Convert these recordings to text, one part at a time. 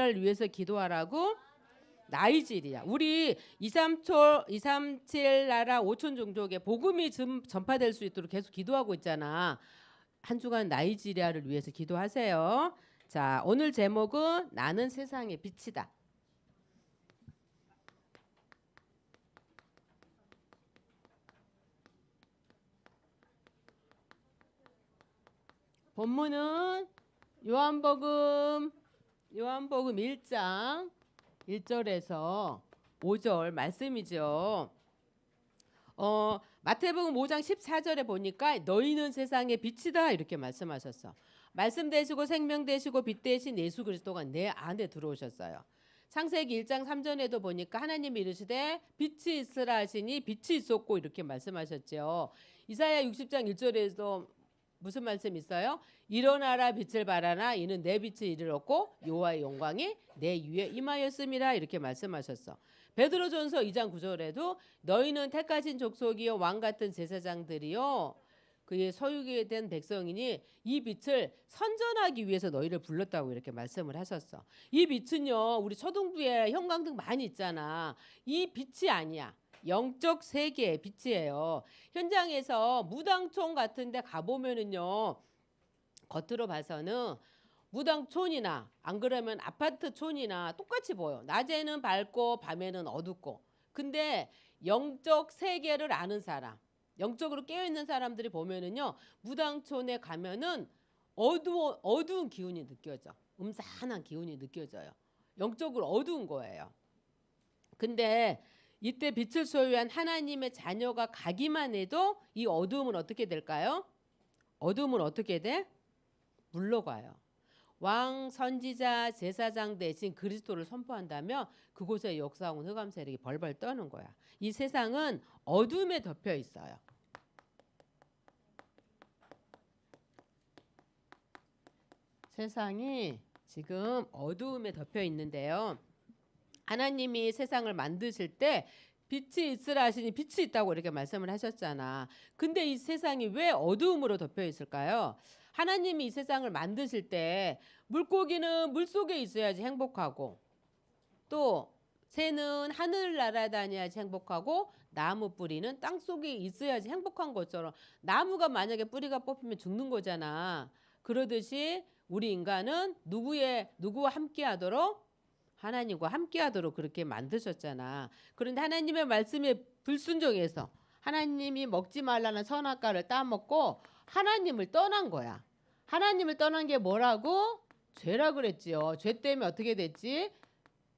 나라를 위해서 기도하라고. 나이지리아. 우리 237 나라 5천 종족에 복음이 전파될 수 있도록 계속 기도하고 있잖아. 한 주간 나이지리아를 위해서 기도하세요. 자, 오늘 제목은 나는 세상의 빛이다. 본문은 요한복음 1장 1절에서 5절 말씀이죠. 마태복음 5장 14절에 보니까 너희는 세상의 빛이다 이렇게 말씀하셨어. 말씀 되시고 생명 되시고 빛 되신 예수 그리스도가 내 안에 들어오셨어요. 창세기 1장 3절에도 보니까 하나님이 이르시되 빛이 있으라 하시니 빛이 있었고 이렇게 말씀하셨죠. 이사야 60장 1절에도 무슨 말씀 있어요? 일어나라 빛을 발하나 이는 내 빛이 이르렀고 여호와의 영광이 내 위에 임하였음이라 이렇게 말씀하셨어. 베드로전서 2장 9절에도 너희는 택하신 족속이요 왕 같은 제사장들이요 그의 소유게 된 백성이니 이 빛을 선전하기 위해서 너희를 불렀다고 이렇게 말씀을 하셨어. 이 빛은요 우리 초등부에 형광등 많이 있잖아. 이 빛이 아니야. 영적 세계의 빛이에요. 현장에서 무당촌 같은 데 가보면은요 겉으로 봐서는 무당촌이나 안 그러면 아파트촌이나 똑같이 보여. 낮에는 밝고 밤에는 어둡고. 근데 영적 세계를 아는 사람, 영적으로 깨어있는 사람들이 보면은요 무당촌에 가면은 어두운 기운이 느껴져. 음산한 기운이 느껴져요. 영적으로 어두운 거예요. 근데 이때 빛을 소유한 하나님의 자녀가 가기만 해도 이 어두움은 어떻게 될까요? 어두움은 어떻게 돼? 물러가요. 왕, 선지자, 제사장 대신 그리스도를 선포한다면 그곳에 역사온 흑암 세력이 벌벌 떠는 거야. 이 세상은 어둠에 덮여 있어요. 세상이 지금 어두움에 덮여 있는데요. 하나님이 세상을 만드실 때 빛이 있으라 하시니 빛이 있다고 이렇게 말씀을 하셨잖아. 근데 이 세상이 왜 어두움으로 덮여 있을까요? 하나님이 이 세상을 만드실 때 물고기는 물속에 있어야지 행복하고 또 새는 하늘 날아다녀야지 행복하고 나무 뿌리는 땅속에 있어야지 행복한 것처럼 나무가 만약에 뿌리가 뽑히면 죽는 거잖아. 그러듯이 우리 인간은 누구와 함께 하도록? 하나님과 함께 하도록 그렇게 만드셨잖아. 그런데 하나님의 말씀에 불순종해서 하나님이 먹지 말라는 선악과를 따먹고 하나님을 떠난 거야. 하나님을 떠난 게 뭐라고? 죄라 그랬지요. 죄 때문에 어떻게 됐지?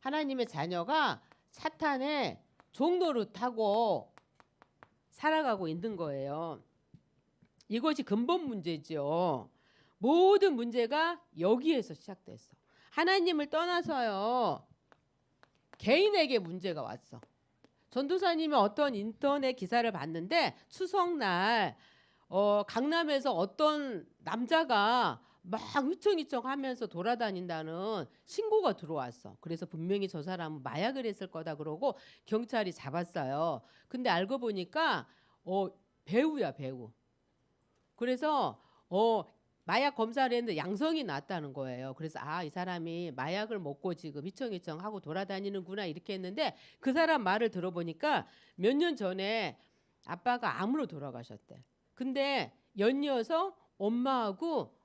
하나님의 자녀가 사탄의 종노릇하고 살아가고 있는 거예요. 이것이 근본 문제죠. 모든 문제가 여기에서 시작됐어. 하나님을 떠나서요. 개인에게 문제가 왔어. 전도사님이 어떤 인터넷 기사를 봤는데 추석날 강남에서 어떤 남자가 막 휘청휘청 하면서 돌아다닌다는 신고가 들어왔어. 그래서 분명히 저 사람은 마약을 했을 거다 그러고 경찰이 잡았어요. 근데 알고 보니까 배우야, 배우. 그래서 마약 검사를 했는데 양성이 났다는 거예요. 그래서 이 사람이 마약을 먹고 지금 휘청휘청 하고 돌아다니는구나 이렇게 했는데 그 사람 말을 들어보니까 몇 년 전에 아빠가 암으로 돌아가셨대. 근데 연이어서 엄마하고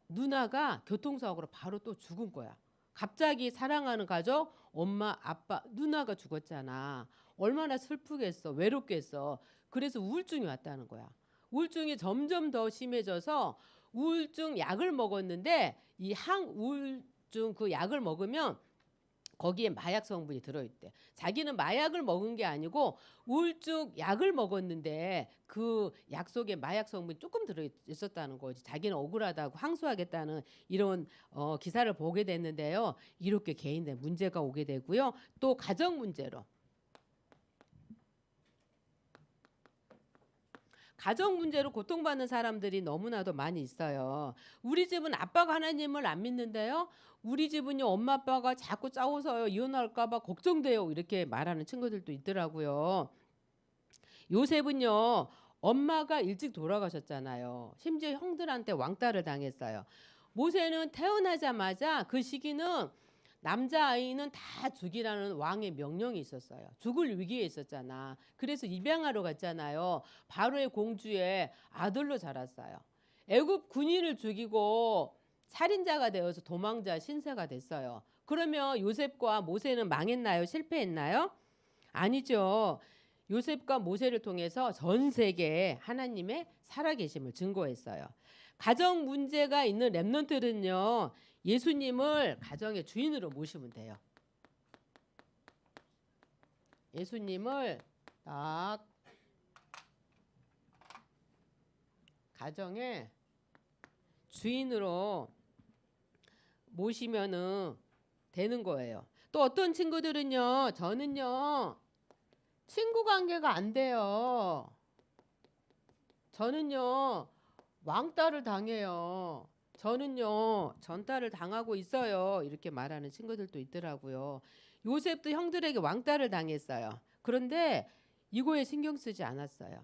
누나가 교통사고로 바로 또 죽은 거야. 갑자기 사랑하는 가족, 엄마, 아빠, 누나가 죽었잖아. 얼마나 슬프겠어. 외롭겠어. 그래서 우울증이 왔다는 거야. 우울증이 점점 더 심해져서 우울증 약을 먹었는데 이 항우울증 그 약을 먹으면 거기에 마약 성분이 들어있대. 자기는 마약을 먹은 게 아니고 우울증 약을 먹었는데 그 약 속에 마약 성분이 조금 들어있었다는 거지. 자기는 억울하다고 항소하겠다는 이런 기사를 보게 됐는데요. 이렇게 개인의 문제가 오게 되고요. 또 가정 문제로. 가정 문제로 고통받는 사람들이 너무나도 많이 있어요. 우리 집은 아빠가 하나님을 안 믿는데요. 우리 집은요 엄마 아빠가 자꾸 싸워서요 이혼할까 봐 걱정돼요. 이렇게 말하는 친구들도 있더라고요. 요셉은요 엄마가 일찍 돌아가셨잖아요. 심지어 형들한테 왕따를 당했어요. 모세는 태어나자마자 그 시기는 남자아이는 다 죽이라는 왕의 명령이 있었어요. 죽을 위기에 있었잖아. 그래서 입양하러 갔잖아요. 바로의 공주의 아들로 자랐어요. 애굽 군인을 죽이고 살인자가 되어서 도망자 신세가 됐어요. 그러면 요셉과 모세는 망했나요? 실패했나요? 아니죠. 요셉과 모세를 통해서 전 세계에 하나님의 살아계심을 증거했어요. 가정 문제가 있는 렘넌트는요, 예수님을 가정의 주인으로 모시면 돼요. 예수님을 딱 가정의 주인으로 모시면은 되는 거예요. 또 어떤 친구들은요, 저는요, 친구 관계가 안 돼요. 저는요, 왕따를 당해요. 저는요, 전따를 당하고 있어요. 이렇게 말하는 친구들도 있더라고요. 요셉도 형들에게 왕따를 당했어요. 그런데 이거에 신경 쓰지 않았어요.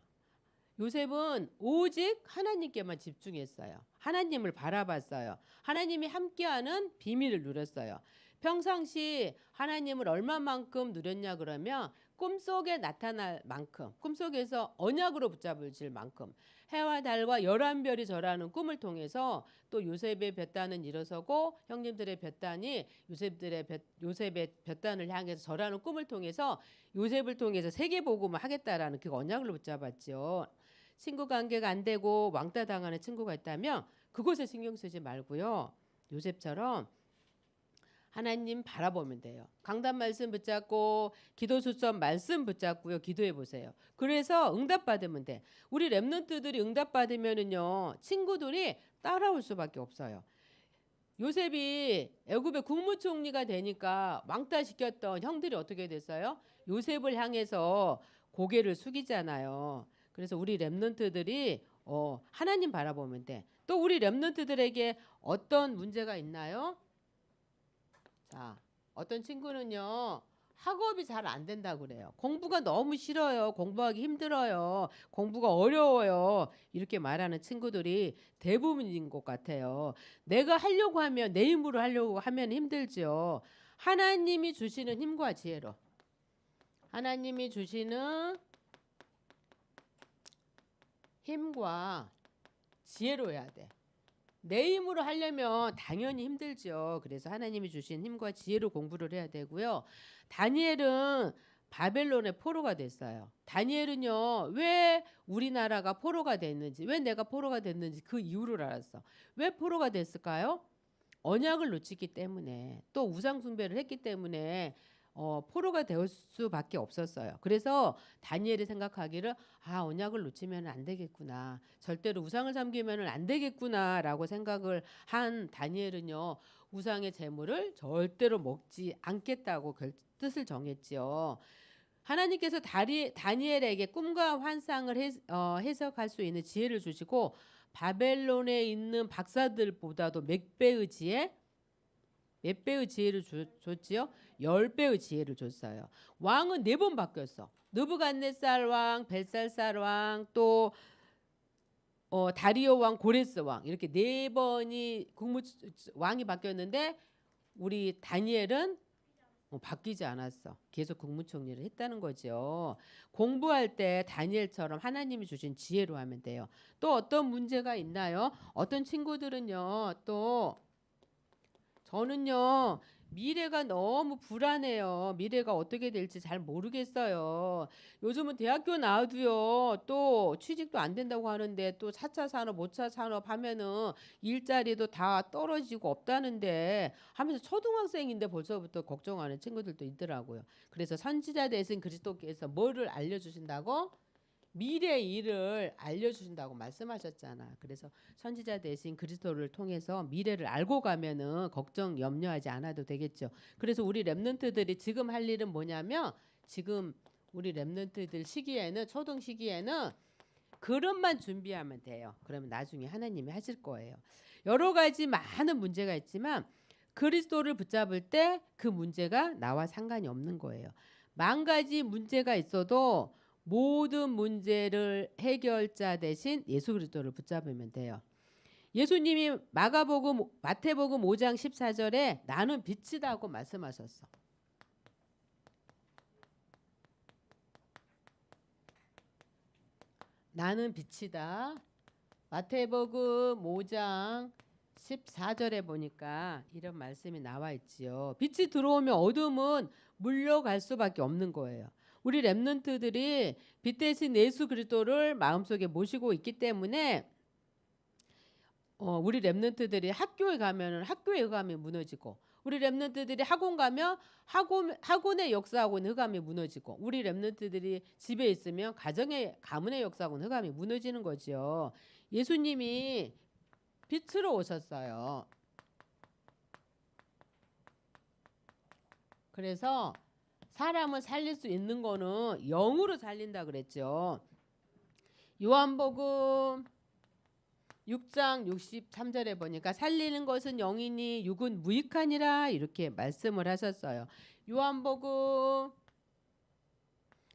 요셉은 오직 하나님께만 집중했어요. 하나님을 바라봤어요. 하나님이 함께하는 비밀을 누렸어요. 평상시 하나님을 얼마만큼 누렸냐 그러면 꿈속에 나타날 만큼, 꿈속에서 언약으로 붙잡을 만큼, 해와 달과 11별이 절하는 꿈을 통해서 또 요셉의 볕단은 일어서고 형님들의 볕단이 요셉의 볕단을 향해서 절하는 꿈을 통해서 요셉을 통해서 세계복음을 하겠다라는 그 언약을 붙잡았죠. 친구 관계가 안 되고 왕따 당하는 친구가 있다면 그곳에 신경 쓰지 말고요. 요셉처럼 하나님 바라보면 돼요. 강단 말씀 붙잡고 기도 수첩 말씀 붙잡고요. 기도해 보세요. 그래서 응답 받으면 돼. 우리 렘넌트들이 응답 받으면은요. 친구들이 따라올 수밖에 없어요. 요셉이 애굽의 국무총리가 되니까 왕따 시켰던 형들이 어떻게 됐어요? 요셉을 향해서 고개를 숙이잖아요. 그래서 우리 렘넌트들이 하나님 바라보면 돼. 또 우리 렘넌트들에게 어떤 문제가 있나요? 자, 어떤 친구는요. 학업이 잘 안 된다고 그래요. 공부가 너무 싫어요. 공부하기 힘들어요. 공부가 어려워요. 이렇게 말하는 친구들이 대부분인 것 같아요. 내가 하려고 하면 내 힘으로 하려고 하면 힘들죠. 하나님이 주시는 힘과 지혜로. 하나님이 주시는 힘과 지혜로 해야 돼. 내 힘으로 하려면 당연히 힘들죠. 그래서 하나님이 주신 힘과 지혜로 공부를 해야 되고요. 다니엘은 바벨론의 포로가 됐어요. 다니엘은요. 왜 우리나라가 포로가 됐는지, 왜 내가 포로가 됐는지 그 이유를 알았어. 왜 포로가 됐을까요? 언약을 놓치기 때문에, 또 우상 숭배를 했기 때문에 포로가 될 수밖에 없었어요. 그래서 다니엘이 생각하기를 언약을 놓치면 안 되겠구나. 절대로 우상을 섬기면 안 되겠구나라고 생각을 한 다니엘은요. 우상의 제물을 절대로 먹지 않겠다고 뜻을 정했지요. 하나님께서 다니엘에게 꿈과 환상을 해석할 수 있는 지혜를 주시고 바벨론에 있는 박사들보다도 몇 배의 지혜를 줬지요? 10배의 지혜를 줬어요. 왕은 4번 바뀌었어. 느부갓네살 왕, 벨살살 왕, 또 다리오 왕, 고레스 왕 이렇게 4번이 왕이 바뀌었는데 우리 다니엘은 바뀌지 않았어. 계속 국무총리를 했다는 거죠. 공부할 때 다니엘처럼 하나님이 주신 지혜로 하면 돼요. 또 어떤 문제가 있나요? 어떤 친구들은요. 또 저는요. 미래가 너무 불안해요. 미래가 어떻게 될지 잘 모르겠어요. 요즘은 대학교 나와도요. 또 취직도 안 된다고 하는데 또 4차 산업, 5차 산업 하면은 일자리도 다 떨어지고 없다는데 하면서 초등학생인데 벌써부터 걱정하는 친구들도 있더라고요. 그래서 선지자 대신 그리스도께서 뭐를 알려주신다고? 미래의 일을 알려주신다고 말씀하셨잖아. 그래서 선지자 대신 그리스도를 통해서 미래를 알고 가면은 걱정 염려하지 않아도 되겠죠. 그래서 우리 렘넌트들이 지금 할 일은 뭐냐면 지금 우리 렘넌트들 시기에는 초등 시기에는 그릇만 준비하면 돼요. 그러면 나중에 하나님이 하실 거예요. 여러 가지 많은 문제가 있지만 그리스도를 붙잡을 때 그 문제가 나와 상관이 없는 거예요. 만 가지 문제가 있어도 모든 문제를 해결자 대신 예수 그리스도를 붙잡으면 돼요. 예수님이 마태복음 5장 14절에 나는 빛이다 하고 말씀하셨어. 나는 빛이다. 마태복음 5장 14절에 보니까 이런 말씀이 나와 있지요. 빛이 들어오면 어둠은 물러갈 수밖에 없는 거예요. 우리 렘넌트들이 빛 대신 예수 그리스도를 마음속에 모시고 있기 때문에 우리 렘넌트들이 학교에 가면은 학교의 흑암이 무너지고, 우리 렘넌트들이 학원 가면 학원의 역사하고는 흑암이 무너지고, 우리 렘넌트들이 집에 있으면 가문의 역사하고는 흑암이 무너지는 거죠. 예수님이 빛으로 오셨어요. 그래서 사람을 살릴 수 있는 거는 영으로 살린다 그랬죠. 요한복음 6장 63절에 보니까 살리는 것은 영이니 육은 무익하니라 이렇게 말씀을 하셨어요. 요한복음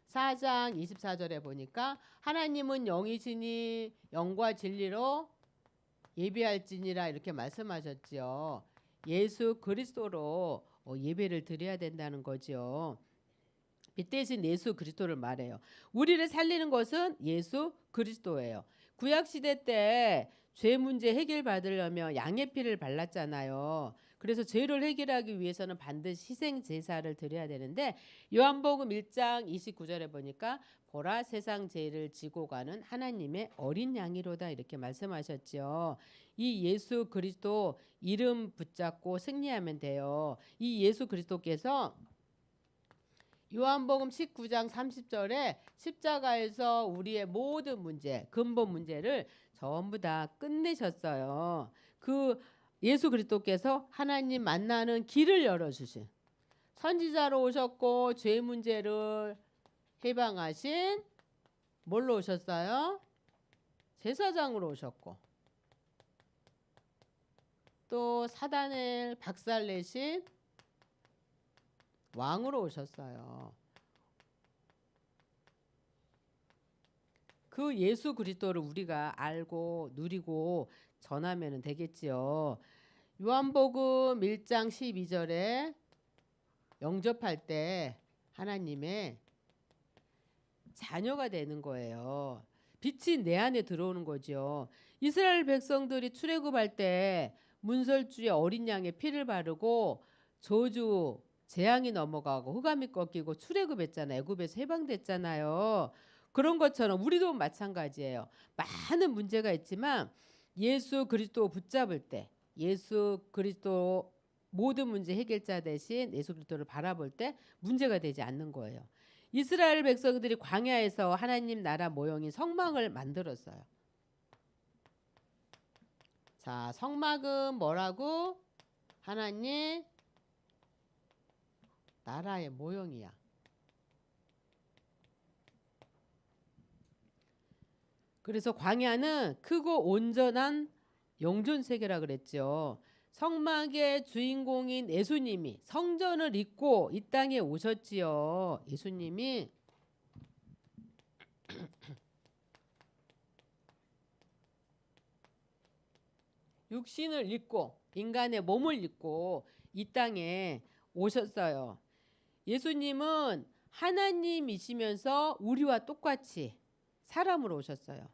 4장 24절에 보니까 하나님은 영이시니 영과 진리로 예배할지니라 이렇게 말씀하셨지요. 예수 그리스도로 예배를 드려야 된다는 거죠. 빛 대신 예수 그리스도를 말해요. 우리를 살리는 것은 예수 그리스도예요. 구약 시대 때 죄 문제 해결받으려면 양의 피를 발랐잖아요. 그래서 죄를 해결하기 위해서는 반드시 희생 제사를 드려야 되는데 요한복음 1장 29절에 보니까 보라 세상 죄를 지고 가는 하나님의 어린 양이로다 이렇게 말씀하셨죠. 이 예수 그리스도 이름 붙잡고 승리하면 돼요. 이 예수 그리스도께서 요한복음 19장 30절에 십자가에서 우리의 모든 문제, 근본 문제를 전부 다 끝내셨어요. 그 예수 그리스도께서 하나님 만나는 길을 열어주신 선지자로 오셨고, 죄 문제를 해방하신 뭘로 오셨어요? 제사장으로 오셨고, 또 사단을 박살내신 왕으로 오셨어요. 그 예수 그리스도를 우리가 알고 누리고 전하면 되겠지요. 요한복음 1장 12절에 영접할 때 하나님의 자녀가 되는 거예요. 빛이 내 안에 들어오는 거죠. 이스라엘 백성들이 출애굽할 때 문설주에 어린 양의 피를 바르고 저주 재앙이 넘어가고 흑암이 꺾이고 출애굽했잖아요. 애굽에서 해방됐잖아요. 그런 것처럼 우리도 마찬가지예요. 많은 문제가 있지만 예수 그리스도 붙잡을 때, 예수 그리스도 모든 문제 해결자 대신 예수 그리스도를 바라볼 때 문제가 되지 않는 거예요. 이스라엘 백성들이 광야에서 하나님 나라 모형인 성막을 만들었어요. 자, 성막은 뭐라고? 하나님 나라의 모형이야. 그래서 광야는 크고 온전한 영존 세계라 그랬죠. 성막의 주인공인 예수님이 성전을 잇고 이 땅에 오셨지요. 예수님이 육신을 입고 인간의 몸을 입고 이 땅에 오셨어요. 예수님은 하나님이시면서 우리와 똑같이 사람으로 오셨어요.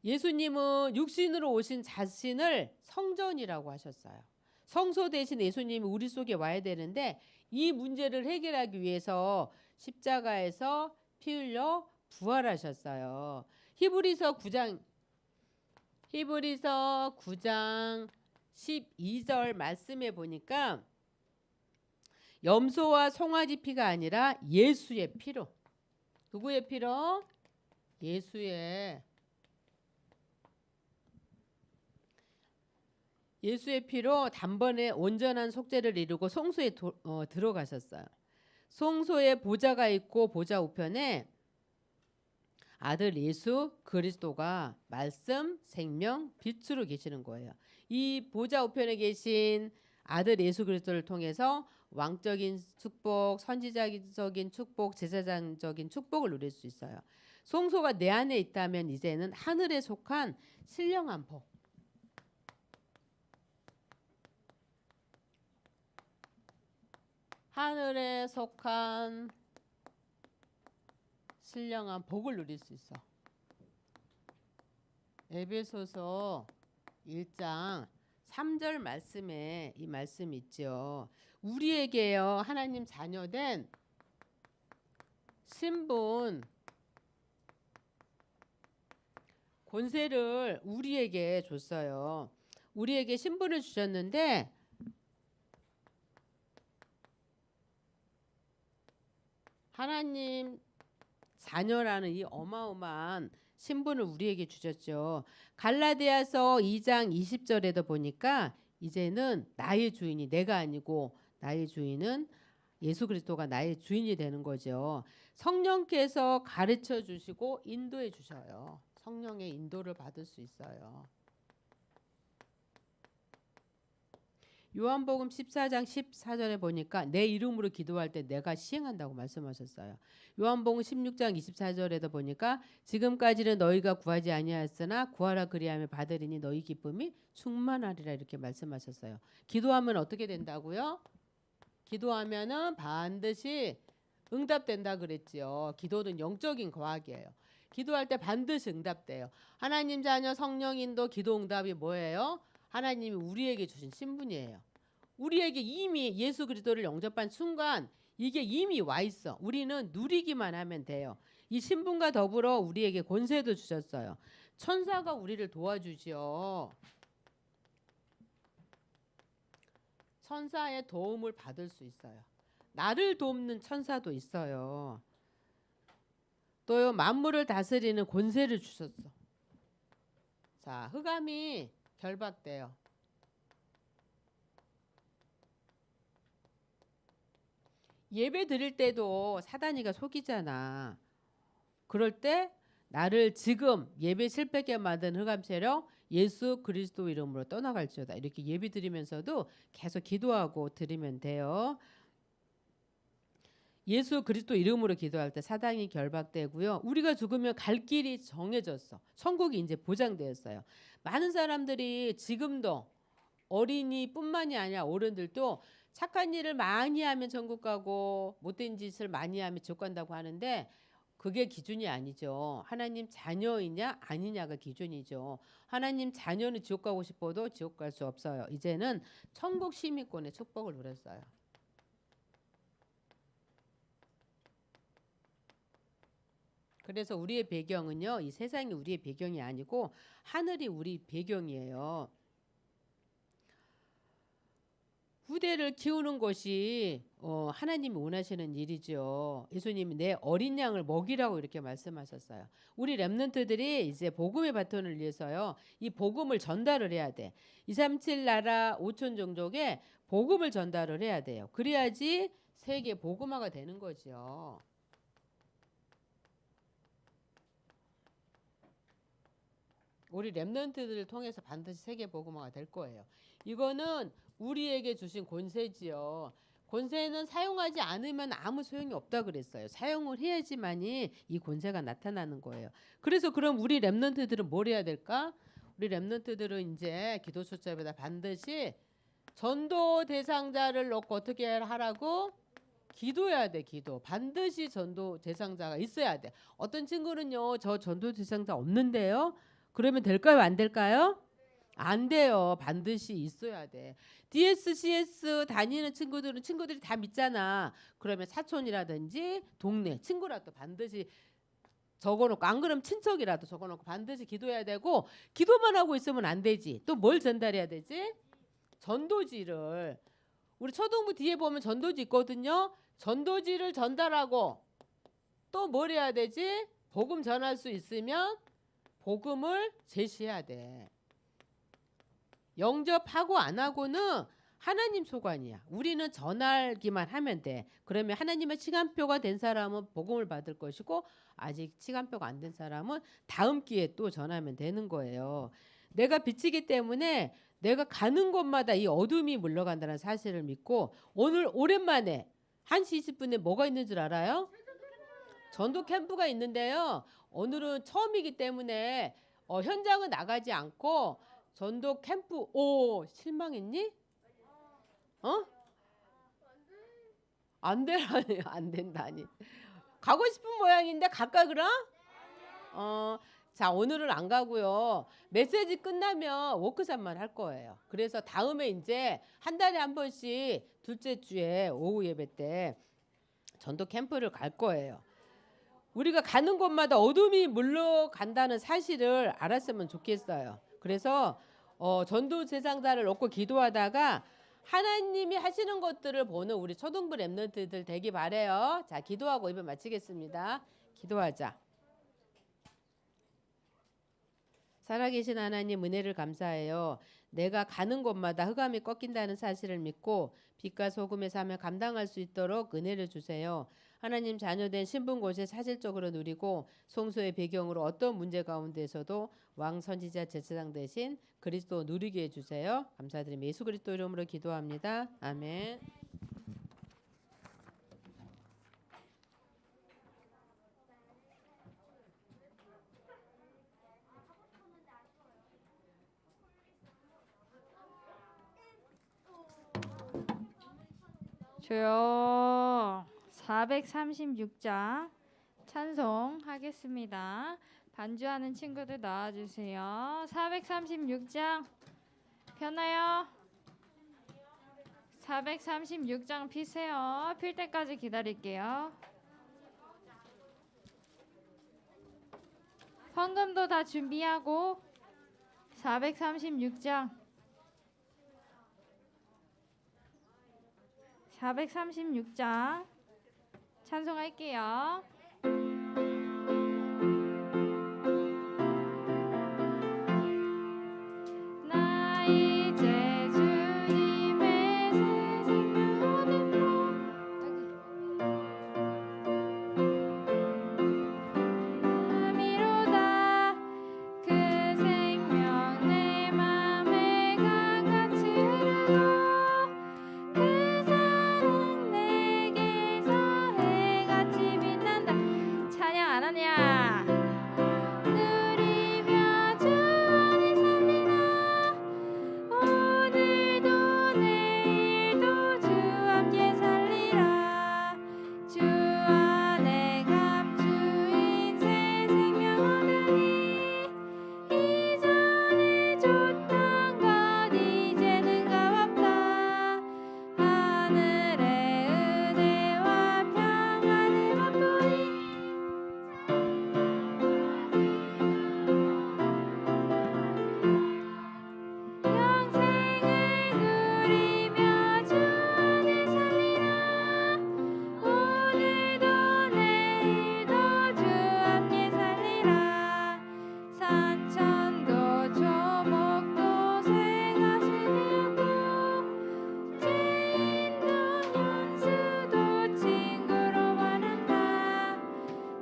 예수님은 육신으로 오신 자신을 성전이라고 하셨어요. 성소 대신 예수님이 우리 속에 와야 되는데 이 문제를 해결하기 위해서 십자가에서 피 흘려 부활하셨어요. 히브리서 9장 12절 말씀에 보니까 염소와 송아지 피가 아니라 예수의 피로. 누구의 피로? 예수의 피로 단번에 온전한 속죄를 이루고 성소에 들어가셨어요. 성소에 보좌가 있고 보좌 우편에 아들 예수 그리스도가 말씀, 생명, 빛으로 계시는 거예요. 이 보좌 우편에 계신 아들 예수 그리스도를 통해서 왕적인 축복, 선지자적인 축복, 제사장적인 축복을 누릴 수 있어요. 성소가 내 안에 있다면 이제는 하늘에 속한 신령한 복, 하늘에 속한 신령한 복을 누릴 수 있어. 에베소서 1장 3절 말씀에 이 말씀이 있죠. 우리에게요 하나님 자녀된 신분 권세를 우리에게 줬어요. 우리에게 신분을 주셨는데 하나님 자녀라는 이 어마어마한 신분을 우리에게 주셨죠. 갈라디아서 2장 20절에도 보니까 이제는 나의 주인이 내가 아니고 나의 주인은 예수 그리스도가 나의 주인이 되는 거죠. 성령께서 가르쳐 주시고 인도해 주셔요. 성령의 인도를 받을 수 있어요. 요한복음 14장 14절에 보니까 내 이름으로 기도할 때 내가 시행한다고 말씀하셨어요. 요한복음 16장 24절에도 보니까 지금까지는 너희가 구하지 아니하였으나 구하라 그리하며 받으리니 너희 기쁨이 충만하리라 이렇게 말씀하셨어요. 기도하면 어떻게 된다고요? 기도하면은 반드시 응답된다 그랬지요. 기도는 영적인 과학이에요. 기도할 때 반드시 응답돼요. 하나님 자녀 성령 인도 기도 응답이 뭐예요? 하나님이 우리에게 주신 신분이에요. 우리에게 이미 예수 그리스도를 영접한 순간 이게 이미 와 있어. 우리는 누리기만 하면 돼요. 이 신분과 더불어 우리에게 권세도 주셨어요. 천사가 우리를 도와주지요. 천사의 도움을 받을 수 있어요. 나를 돕는 천사도 있어요. 또요 만물을 다스리는 권세를 주셨어. 자, 흑암이 결박돼요. 예배 드릴 때도 사단이가 속이잖아. 그럴 때 나를 지금 예배 실패하게 만든 흑암 세력 예수 그리스도 이름으로 떠나갈지어다. 이렇게 예배 드리면서도 계속 기도하고 드리면 돼요. 예수 그리스도 이름으로 기도할 때 사단이 결박되고요. 우리가 죽으면 갈 길이 정해졌어. 천국이 이제 보장되었어요. 많은 사람들이 지금도 어린이뿐만이 아니라 어른들도 착한 일을 많이 하면 천국 가고 못된 짓을 많이 하면 지옥 간다고 하는데 그게 기준이 아니죠. 하나님 자녀이냐 아니냐가 기준이죠. 하나님 자녀는 지옥 가고 싶어도 지옥 갈 수 없어요. 이제는 천국 시민권의 축복을 누렸어요. 그래서 우리의 배경은요. 이 세상이 우리의 배경이 아니고 하늘이 우리 배경이에요. 후대를 키우는 것이 하나님이 원하시는 일이죠. 예수님이 내 어린 양을 먹이라고 이렇게 말씀하셨어요. 우리 렘넌트들이 이제 복음의 바톤을 위해서요. 이 복음을 전달을 해야 돼. 237 나라 5천 종족에 복음을 전달을 해야 돼요. 그래야지 세계 복음화가 되는 거죠. 우리 렘넌트들을 통해서 반드시 세계 복음화가 될 거예요. 이거는 우리에게 주신 권세지요. 권세는 사용하지 않으면 아무 소용이 없다 그랬어요. 사용을 해야지만이 이 권세가 나타나는 거예요. 그래서 그럼 우리 렘넌트들은 뭘 해야 될까? 우리 렘넌트들은 이제 기도 수첩에다 반드시 전도 대상자를 넣고 어떻게 하라고? 기도해야 돼. 기도. 반드시 전도 대상자가 있어야 돼. 어떤 친구는요. 저 전도 대상자 없는데요. 그러면 될까요? 안 될까요? 안 돼요. 반드시 있어야 돼. DSCS 다니는 친구들이 다 믿잖아. 그러면 사촌이라든지 동네 친구라도 반드시 적어놓고 안 그러면 친척이라도 적어놓고 반드시 기도해야 되고 기도만 하고 있으면 안 되지. 또 뭘 전달해야 되지? 전도지를. 우리 초등부 뒤에 보면 전도지 있거든요. 전도지를 전달하고 또 뭘 해야 되지? 복음 전할 수 있으면 복음을 제시해야 돼. 영접하고 안 하고는 하나님 소관이야. 우리는 전하기만 하면 돼. 그러면 하나님의 시간표가 된 사람은 복음을 받을 것이고 아직 시간표가 안 된 사람은 다음 기회에 또 전하면 되는 거예요. 내가 빛이기 때문에 내가 가는 곳마다 이 어둠이 물러간다는 사실을 믿고 오늘 오랜만에 1시 20분에 뭐가 있는 줄 알아요? 전도 캠프가 있는데요. 오늘은 처음이기 때문에 현장은 나가지 않고 전도 캠프. 오, 실망했니? 어? 안 되라니. 안 된다니. 가고 싶은 모양인데 갈까 그럼? 자, 오늘은 안 가고요. 메시지 끝나면 워크숍만 할 거예요. 그래서 다음에 이제 한 달에 한 번씩 둘째 주에 오후 예배 때 전도 캠프를 갈 거예요. 우리가 가는 곳마다 어둠이 물러간다는 사실을 알았으면 좋겠어요. 그래서 전도 제상자를 놓고 기도하다가 하나님이 하시는 것들을 보는 우리 초등부 랩런트들 되기 바래요. 자, 기도하고 예배 마치겠습니다. 기도하자. 살아계신 하나님, 은혜를 감사해요. 내가 가는 곳마다 흑암이 꺾인다는 사실을 믿고 빛과 소금의 삶을 감당할 수 있도록 은혜를 주세요. 하나님 자녀된 신분 곳에 사실적으로 누리고 성소의 배경으로 어떤 문제 가운데서도 왕 선지자 제사장 대신 그리스도 누리게 해주세요. 감사드리며 예수 그리스도 이름으로 기도합니다. 아멘. 저요 436장 찬송하겠습니다. 반주하는 친구들 나와주세요. 436장 펴나요? 436장 피세요. 필 때까지 기다릴게요. 헌금도 다 준비하고 436장 436장 찬송할게요. 나 이제 주님의 새 생명 얻음으로 미로다 그 생명 내 맘에 강같이 흐르고 그 사랑 내게서 해같이 빛난다. 찬양 안 하냐? 누리며 주 안에 살리라. 오늘도 내일도 주 함께 살리라. 주 안에 감추인 새 생명 얻으니 이전에 줬던 것 이제는 값없다. 하늘의 은혜와 평안을 맛보니 영생을 누리며 주 안에 살리라. 오늘도 내일도 주 함께 살리라. 산천도 조목도 새것이 되었고 죄인도 현수도 친구로 바른다.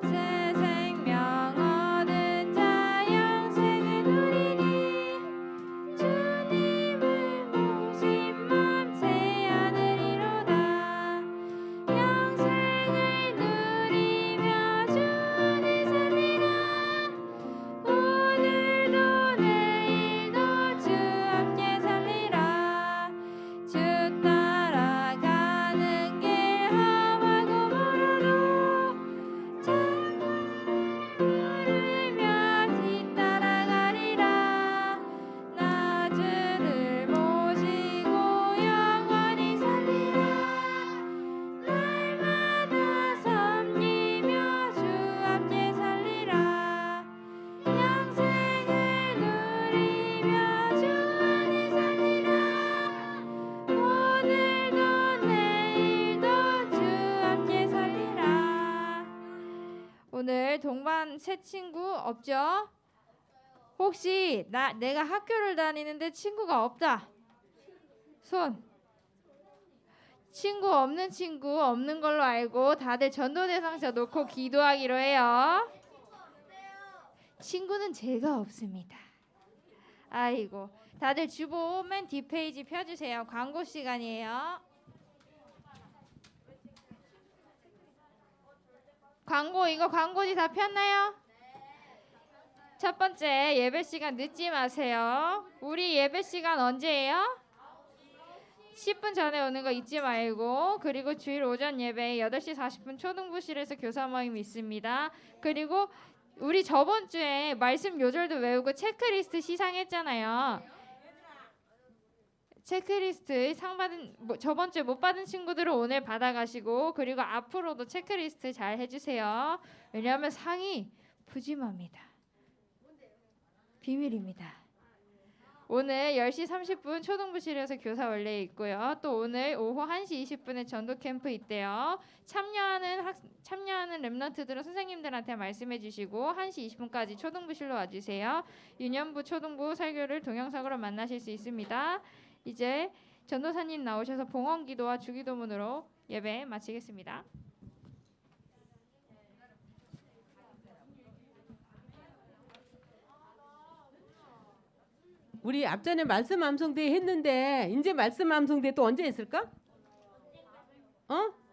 새 생명 얻은 자 영생을 누리니 주님을 모신 맘 새하늘이로다. 영생을 누리며 주 안에 살리라. 오늘도 내일도 주 함께 살리라. 주 따라가는 길 험하고 멀어도 부르며 뒤따라가리라. 나 주를 모시고 영원히 살리라. 날마다 섬기며 주 함께 살리라. 영생을 누리며 주 안에 살리라. 오늘도 내일도 주 함께 살리라. 오늘 동반 새 친구 없죠? 혹시 내가 학교를 다니는데 친구가 없다. 손. 친구 없는 친구 없는 걸로 알고 다들 전도 대상자 놓고 기도하기로 해요. 친구는 제가 없습니다. 아이고, 다들 주보 맨 뒷페이지 펴주세요. 광고 시간이에요. 이거 광고지 다 폈나요? 첫 번째, 예배 시간 늦지 마세요. 우리 예배 시간 언제예요? 10분 전에 오는 거 잊지 말고, 그리고 주일 오전 예배 8시 40분 초등부실에서 교사 모임이 있습니다. 그리고 우리 저번 주에 말씀 요절도 외우고 체크리스트 시상했잖아요. 체크리스트 상 받은 저번 주에 못 받은 친구들은 오늘 받아가시고, 그리고 앞으로도 체크리스트 잘 해주세요. 왜냐하면 상이 푸짐합니다. 비밀입니다. 오늘 10시 30분 초등부실에서 교사 원래 있고요. 또 오늘 오후 1시 20분에 전도 캠프 있대요. 참여하는 랩런트들은 선생님들한테 말씀해 주시고 1시 20분까지 초등부실로 와주세요. 유년부 초등부 설교를 동영상으로 만나실 수 있습니다. 이제 전도사님 나오셔서 봉헌기도와 주기도문으로 예배 마치겠습니다. 우리 앞전에 말씀 암송대 했는데 이제 말씀 암송대 또 언제 있을까?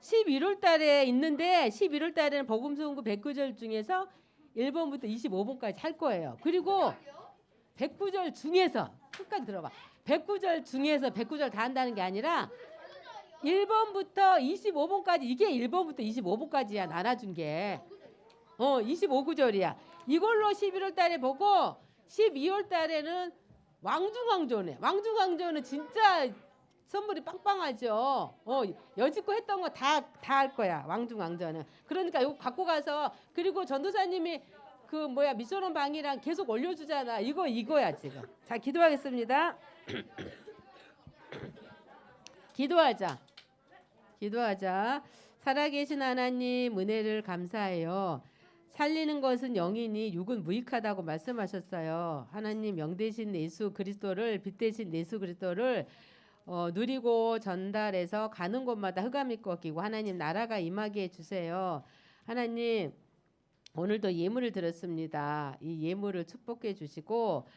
11월 달에 있는데 11월 달에는 복음송구 109절 중에서 1번부터 25번까지 할 거예요. 그리고 109절 중에서 끝까지 들어봐. 109절 중에서 109절 다 한다는 게 아니라 1번부터 25번까지 이게 1번부터 25번까지야 나눠준 게. 25구절이야. 이걸로 11월 달에 보고 12월 달에는 왕중왕조네. 왕중왕조는 진짜 선물이 빵빵하죠. 여지껏 했던 거 다 할 거야. 왕중왕조는. 그러니까 이거 갖고 가서, 그리고 전도사님이 미션원 방이랑 계속 올려주잖아. 이거야 지금. 자, 기도하겠습니다. 기도하자. 살아계신 하나님 은혜를 감사해요. 살리는 것은 영이니 육은 무익하다고 말씀하셨어요. 하나님 영 대신 예수 그리스도를, 빛 대신 예수 그리스도를 누리고 전달해서 가는 곳마다 흑암이 꺾이고 하나님 나라가 임하게 해주세요. 하나님 오늘도 예물을 드렸습니다. 이 예물을 축복해 주시고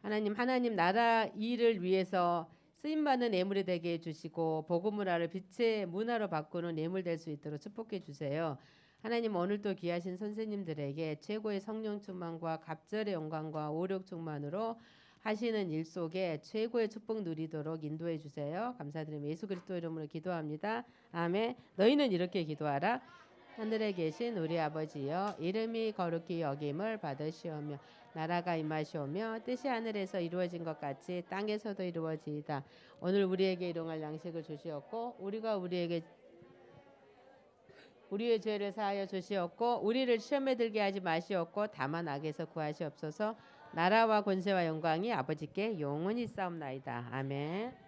하나님 나라 일을 위해서 쓰임받는 예물이 되게 해주시고 복음 문화를 빛의 문화로 바꾸는 예물 될 수 있도록 축복해 주세요. 하나님 오늘도 귀하신 선생님들에게 최고의 성령 충만과 갑절의 영광과 오력 충만으로 하시는 일 속에 최고의 축복 누리도록 인도해 주세요. 감사드리며 예수 그리스도 이름으로 기도합니다. 아멘. 너희는 이렇게 기도하라. 하늘에 계신 우리 아버지여, 이름이 거룩히 여김을 받으시오며 나라가 임하시오며 뜻이 하늘에서 이루어진 것 같이 땅에서도 이루어지이다. 오늘 우리에게 일용할 양식을 주시옵고 우리가 우리의 죄를 사하여 주시옵고 우리를 시험에 들게 하지 마시옵고 다만 악에서 구하시옵소서. 나라와 권세와 영광이 아버지께 영원히 있사옵나이다. 아멘.